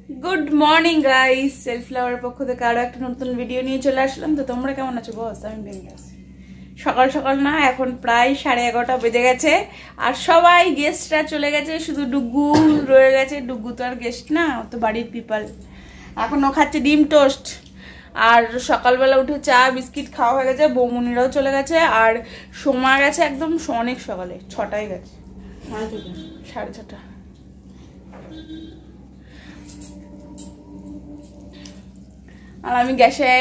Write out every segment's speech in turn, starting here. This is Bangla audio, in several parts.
গুড মর্নিং গাইস, সেলফ লাভার পক্ষ থেকে আরো একটা নতুন ভিডিও নিয়ে চলে আসলাম। তো তোমরা কেমন আছো বস? আমি বিন্দাস। সকাল সকাল না, এখন প্রায় 11:30 বেজে গেছে আর সবাই গেস্টরা চলে গেছে, শুধু ডুগু রয়ে গেছে। ডুগু তো আর গেস্ট না, ও তো বাড়ির পিপল। এখন ও খাচ্ছে ডিম টোস্ট আর সকালবেলা উঠে চা বিস্কিট খাওয়া হয়ে গেছে। বৌমনিরাও চলে গেছে আর সময় গেছে একদম অনেক সকালে, 6টায় গেছে, 6:30। আর আমি গ্যাসে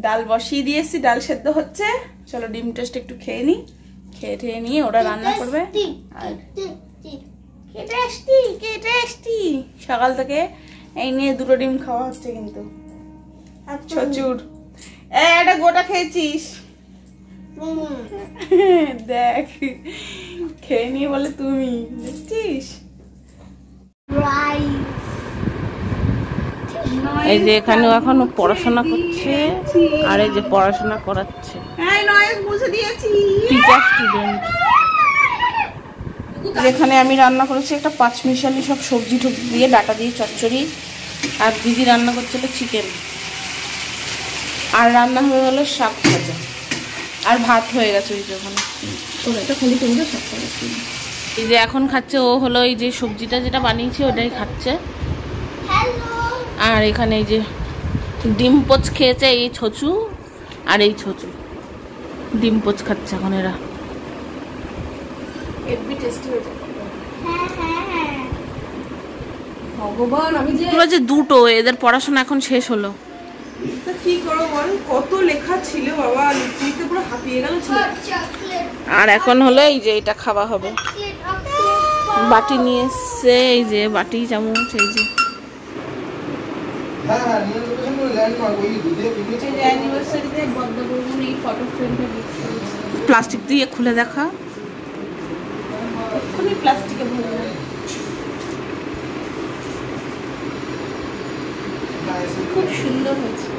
ডাল বসিয়ে দিয়েছি, ডাল সেদ্ধ হচ্ছে। চলো ডিম টোস্ট একটু খেয়ে নিই, খেয়ে নিয়ে ওরা রান্না করবে। আর সকাল থেকে এই নিয়ে 2টো ডিম খাওয়া হচ্ছে কিন্তু প্রচুর। একটা গোটা খেয়েছিস? দেখ খেয়ে নিয়ে বলে তুমি দেখছিস। এই যে এখানে এখন পড়াশোনা করছে আর এই যে পড়াশোনা করাচ্ছে টিচার স্টুডেন্ট। যেখানে আমি রান্না করেছি একটা 5 মিশালি সব সবজি টবজি দিয়ে, ডাটা দিয়ে চচ্চড়ি। আর দিদি রান্না করছিল চিকেন। আর রান্না হয়ে গেল শাক ভাজা আর ভাত হয়ে গেছে ওই যে ওখানে। এই যে এখন খাচ্ছে ও, হলো এই যে সবজিটা যেটা বানিয়েছি ওটাই খাচ্ছে। আর এখানে এই যে ডিম পোচ খেয়েছে এই ছচু আর এই ছচু, ডিম পোচ খাচ্ছে এখন এরা। ভগবান, আমি যে 2টো, এদের পড়াশোনা এখন শেষ হলো। কি করো বল, কত লেখা ছিল বাবা, লিখতে পুরো হাঁপিয়ে গেল। আর এখন হলো এই যে এটা খাওয়া হবে। বাটি নিয়ে এসছে, এই যে বাটি চামচ, এই যে প্লাস্টিক দিয়ে খুলে দেখা, প্লাস্টিকে খুব সুন্দর হয়েছে।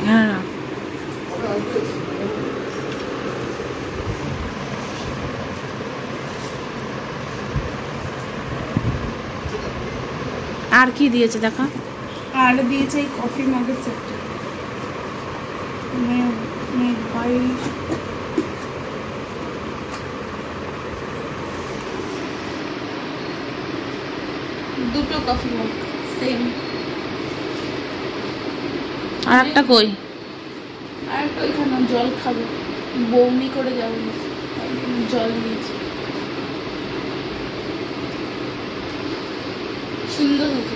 হ্যাঁ আর কি দিয়েছে দেখা, আর দিয়েছে এই কফি মগের সেটটা। দুটো কফি মগ সেম। আর একটা কই? আর একটা ওইখানে জল খাবো, বমি করে যাবো, জল নিয়েছি। সুন্দর হয়েছে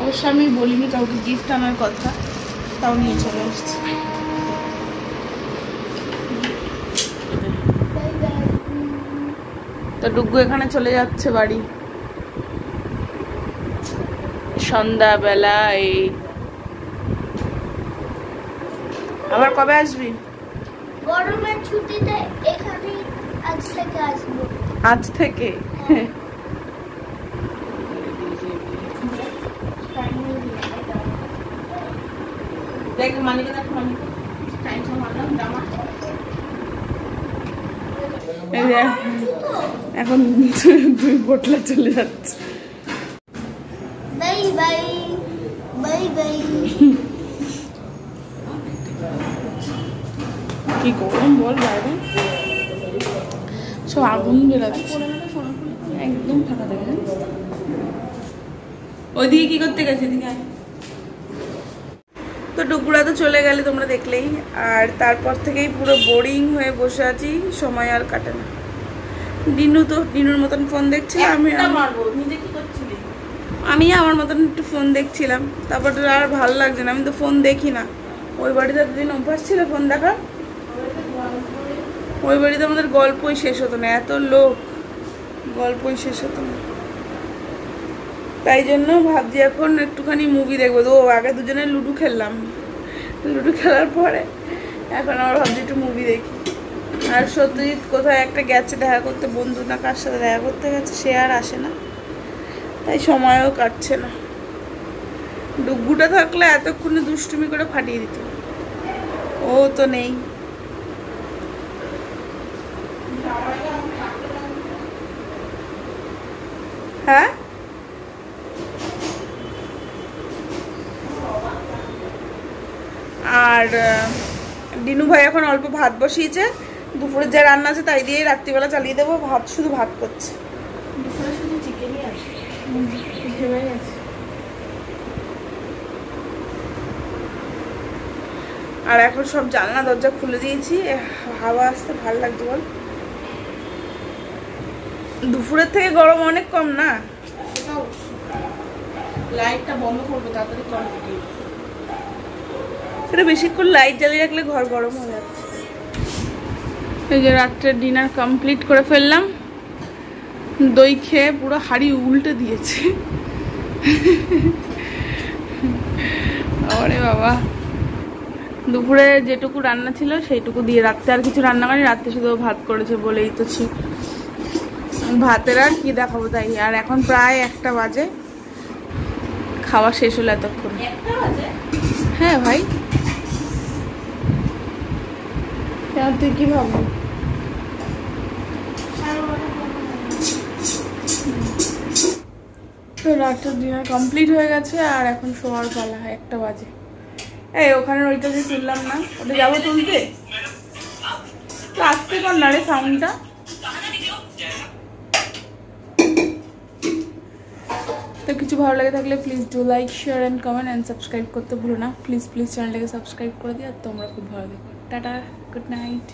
অবশ্য, আমি বলিনি কাউকে গিফট আনার কথা, তাও নিয়ে চলে আসছি। তো ডুগু এখানে চলে যাচ্ছে বাড়ি সন্ধ্যাবেলা। এই আবার কবে আসবি? গরমের ছুটিতে এখানে আজ থেকে আসবো। আজ থেকে? দেখ মালিকা, দেখ মালিকা এখন 2 বোতলা চলে যাচ্ছে। Bye bye bye bye. কি গরম বল বাইরে, সব আগুন বেরাচ্ছে একদম ফাঁকা দেবে। ওইদিকে কি করতে গেছে? এদিকে তো ডুগুরা তো চলে গেলে তোমরা দেখলেই। আর তারপর থেকেই পুরো বোরিং হয়ে বসে আছি, সময় আর কাটে না। দিনুর মতন ফোন দেখছিলাম, আমি আমার মতন একটু ফোন দেখছিলাম। তারপর আর ভালো লাগছে না, আমি তো ফোন দেখি না। ওই বাড়িতে এতদিন অভ্যাস ছিল ফোন দেখা, ওই বাড়িতে আমাদের গল্পই শেষ হতো না, এত লোক, গল্পই শেষ হতো না। তাই জন্য ভাবছি এখন একটুখানি মুভি দেখবো। তো আগে দুজনে লুডো খেললাম, লুডো খেলার পরে এখন আবার ভাবছি একটু মুভি দেখি। আর সত্যজিৎ কোথায় একটা গেছে দেখা করতে, বন্ধু না কার সাথে দেখা করতে গেছে, সে আর আসে না, তাই সময়ও কাটছে না। ডুগুটা থাকলে এতক্ষণে দুষ্টুমি করে ফাটিয়ে দিত, ও তো নেই। হ্যাঁ আর ডিনু ভাই এখন অল্প ভাত বসিয়েছে, দুপুরে যা রান্না আছে তাই দিয়েই রাত্রিবেলা চালিয়ে দেবো। ভাত শুধু ভাত করছে, দুপুরে শুধু চিকেনই আছে। ভেবে গেছে। আর এখন সব জানলা দরজা খুলে দিয়েছি, হাওয়া আসতে ভালো লাগছে বল। দুপুরের থেকে গরম অনেক কম না? লাইটটা বন্ধ করবো তাড়াতাড়ি কমপ্লিট। এটা বেশিক্ষণ লাইট জ্বালিয়ে রাখলে ঘর গরম হয়ে যাচ্ছে। এই যে রাত্রের ডিনার কমপ্লিট করে ফেললাম। দই খেয়ে পুরো হাড়ি উল্টে দিয়েছে। আরে বাবা, দুপুরে যেটুকু রান্না ছিল সেইটুকু দিয়ে, রাত্রে আর কিছু রান্না করেনি, রাত্রে শুধু ভাত করেছে বলেই তো ভাতের আর কি দেখাবো তাই। আর এখন প্রায় 1টা বাজে, খাওয়া শেষ হলো এতক্ষণ। 1টা বাজে? হ্যাঁ ভাই, কেন তুই কি ভাববি? তো রাতের ডিনার কমপ্লিট হয়ে গেছে আর এখন শোয়ার পালা। 1টা বাজে। এই ওখানে ওইটা যে তুললাম না, ওটা যাবো তুলতে, তো আসতে কর না রে সাউন্ডটা। তো কিছু ভালো লাগে থাকলে please do like, share and comment and subscribe করতে ভুলো না। প্লিজ চ্যানেলটাকে সাবস্ক্রাইব করে দিও। আর তোমরা খুব ভালো দেখো। Tata, good night.